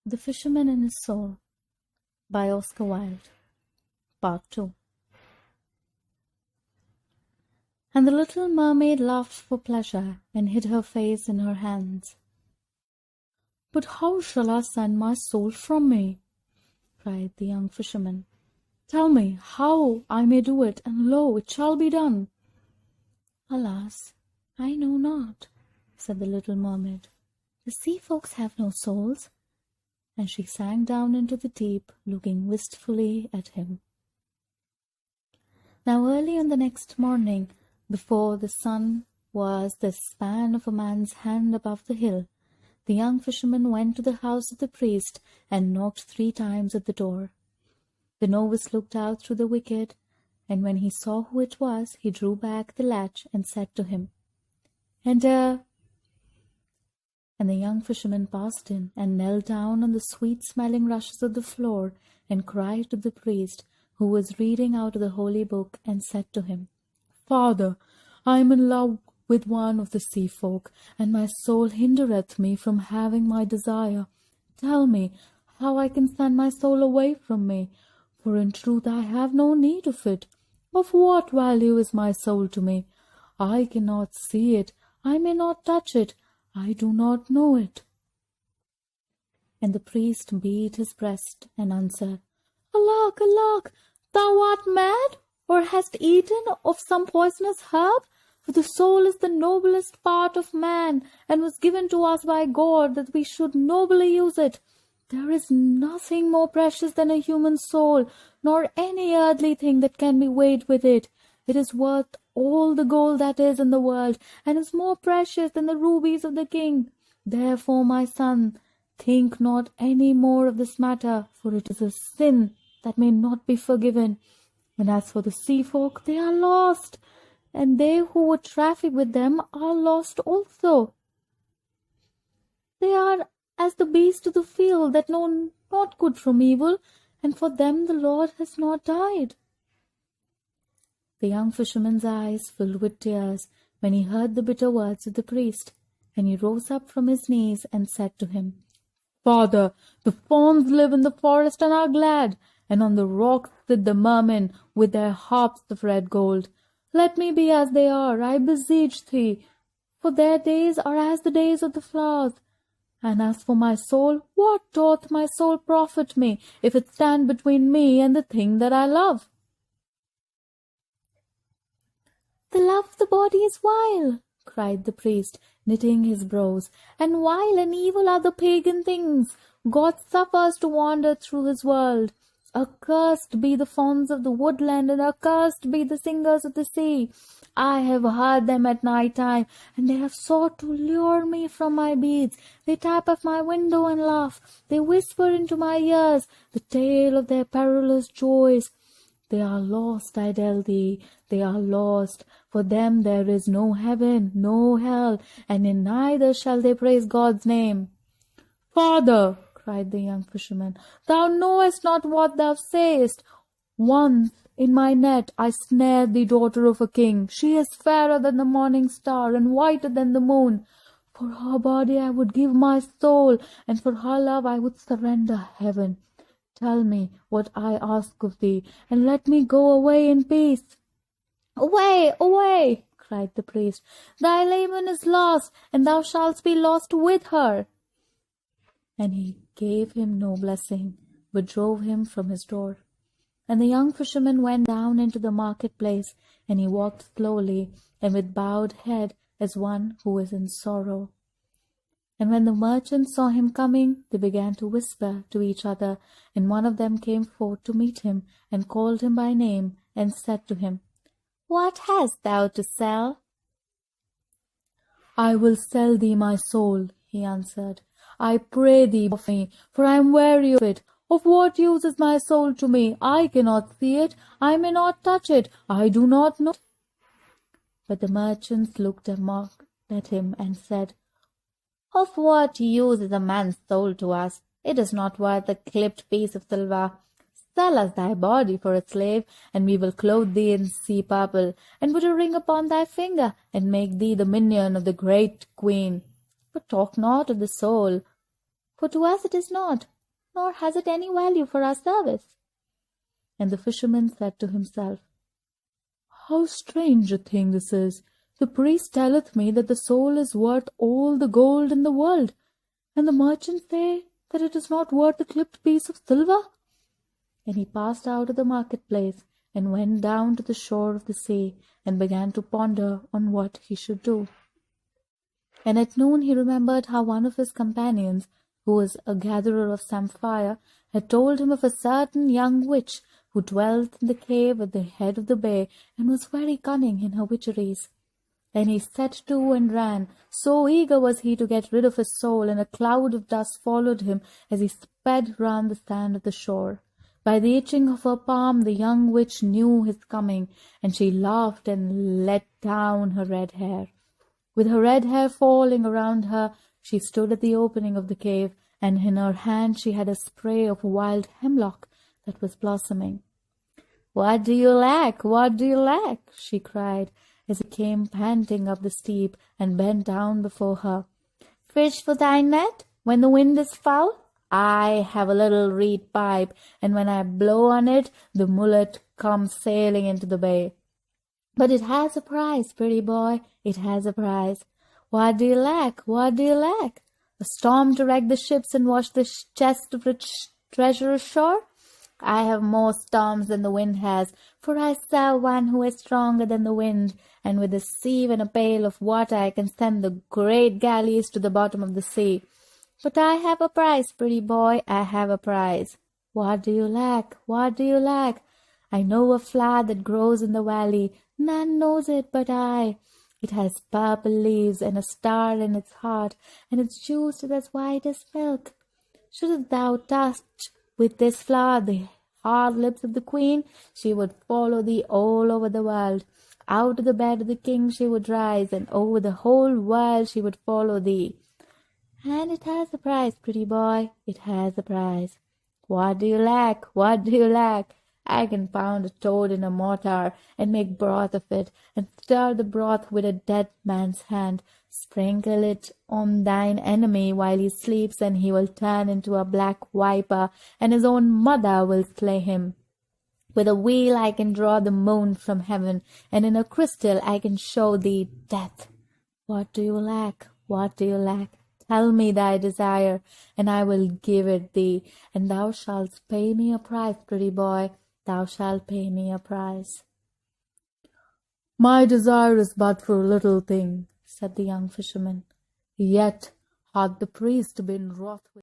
The Fisherman and His Soul by Oscar Wilde. Part 2. And the little mermaid laughed for pleasure, and hid her face in her hands. "But how shall I send my soul from me?" cried the young fisherman. "Tell me how I may do it, and lo, it shall be done." "Alas, I know not," said the little mermaid. "The sea folks have no souls." And she sank down into the deep, looking wistfully at him. Now early on the next morning, before the sun was the span of a man's hand above the hill, the young fisherman went to the house of the priest and knocked 3 times at the door. The novice looked out through the wicket, and when he saw who it was, he drew back the latch and said to him, "Enter." And the young fisherman passed in and knelt down on the sweet-smelling rushes of the floor and cried to the priest, who was reading out of the holy book, and said to him, "Father, I am in love with one of the sea folk, and my soul hindereth me from having my desire. Tell me how I can send my soul away from me, for in truth I have no need of it. Of what value is my soul to me? I cannot see it, I may not touch it, I do not know it." And the priest beat his breast and answered, "Alack, alack, thou art mad, or hast eaten of some poisonous herb? For the soul is the noblest part of man, and was given to us by God that we should nobly use it. There is nothing more precious than a human soul, nor any earthly thing that can be weighed with it. It is worth all the gold that is in the world, and is more precious than the rubies of the king. Therefore, my son, think not any more of this matter, for it is a sin that may not be forgiven. And as for the sea folk, they are lost, and they who would traffic with them are lost also. They are as the beasts of the field that know not good from evil, and for them the Lord has not died." The young fisherman's eyes filled with tears when he heard the bitter words of the priest, and he rose up from his knees and said to him, "Father, the fawns live in the forest and are glad, and on the rocks sit the mermen with their harps of red gold. Let me be as they are, I beseech thee, for their days are as the days of the flowers. And as for my soul, what doth my soul profit me, if it stand between me and the thing that I love?" "The love of the body is vile," cried the priest, knitting his brows, "and vile and evil are the pagan things God suffers to wander through his world. Accursed be the fawns of the woodland, and accursed be the singers of the sea. I have heard them at night time, and they have sought to lure me from my beads. They tap at my window and laugh. They whisper into my ears the tale of their perilous joys. They are lost, I tell thee, they are lost. For them there is no heaven, no hell, and in neither shall they praise God's name." "Father," cried the young fisherman, "thou knowest not what thou sayest. Once in my net I snared the daughter of a king. She is fairer than the morning star, and whiter than the moon. For her body I would give my soul, and for her love I would surrender heaven. Tell me what I ask of thee, and let me go away in peace." "Away, away," cried the priest. "Thy leman is lost, and thou shalt be lost with her." And he gave him no blessing, but drove him from his door. And the young fisherman went down into the marketplace, and he walked slowly and with bowed head as one who is in sorrow. And when the merchants saw him coming, they began to whisper to each other, and one of them came forth to meet him, and called him by name, and said to him, "What hast thou to sell?" "I will sell thee my soul," he answered. "I pray thee of me, for I am weary of it. Of what use is my soul to me? I cannot see it, I may not touch it, I do not know." But the merchants looked and mocked at him and said, "Of what use is a man's soul to us? It is not worth a clipped piece of silver. Sell us thy body for a slave, and we will clothe thee in sea purple, and put a ring upon thy finger, and make thee the minion of the great queen. But talk not of the soul, for to us it is not, nor has it any value for our service." And the fisherman said to himself, "How strange a thing this is! The priest telleth me that the soul is worth all the gold in the world, and the merchants say that it is not worth a clipped piece of silver." And he passed out of the marketplace and went down to the shore of the sea and began to ponder on what he should do. And at noon he remembered how one of his companions, who was a gatherer of samphire, had told him of a certain young witch who dwelt in the cave at the head of the bay and was very cunning in her witcheries. Then he set to and ran. So eager was he to get rid of his soul, and a cloud of dust followed him as he sped round the sand of the shore. By the itching of her palm the young witch knew his coming, and she laughed and let down her red hair. With her red hair falling around her, she stood at the opening of the cave, and in her hand she had a spray of wild hemlock that was blossoming. "What do you lack? What do you lack?" she cried, as he came panting up the steep and bent down before her. "Fish for thy net when the wind is foul? I have a little reed pipe, and when I blow on it, the mullet comes sailing into the bay. But it has a price, pretty boy, it has a price. What do you lack? What do you lack? A storm to wreck the ships and wash the chest of rich treasure ashore? I have more storms than the wind has, for I serve one who is stronger than the wind, and with a sieve and a pail of water I can send the great galleys to the bottom of the sea. But I have a prize, pretty boy, I have a prize. What do you lack? What do you lack? I know a flower that grows in the valley. None knows it but I. It has purple leaves and a star in its heart, and its juice is as white as milk. Shouldst thou touch with this flower the hard lips of the queen, she would follow thee all over the world. Out of the bed of the king she would rise, and over the whole world she would follow thee. And it has a price, pretty boy, it has a price. What do you lack? What do you lack? I can pound a toad in a mortar and make broth of it, and stir the broth with a dead man's hand. Sprinkle it on thine enemy while he sleeps, and he will turn into a black viper, and his own mother will slay him. With a wheel I can draw the moon from heaven, and in a crystal I can show thee death. What do you lack? What do you lack? Tell me thy desire, and I will give it thee, and thou shalt pay me a price, pretty boy, thou shalt pay me a price. My desire is but for a little thing, said the young fisherman. Yet had the priest been wroth with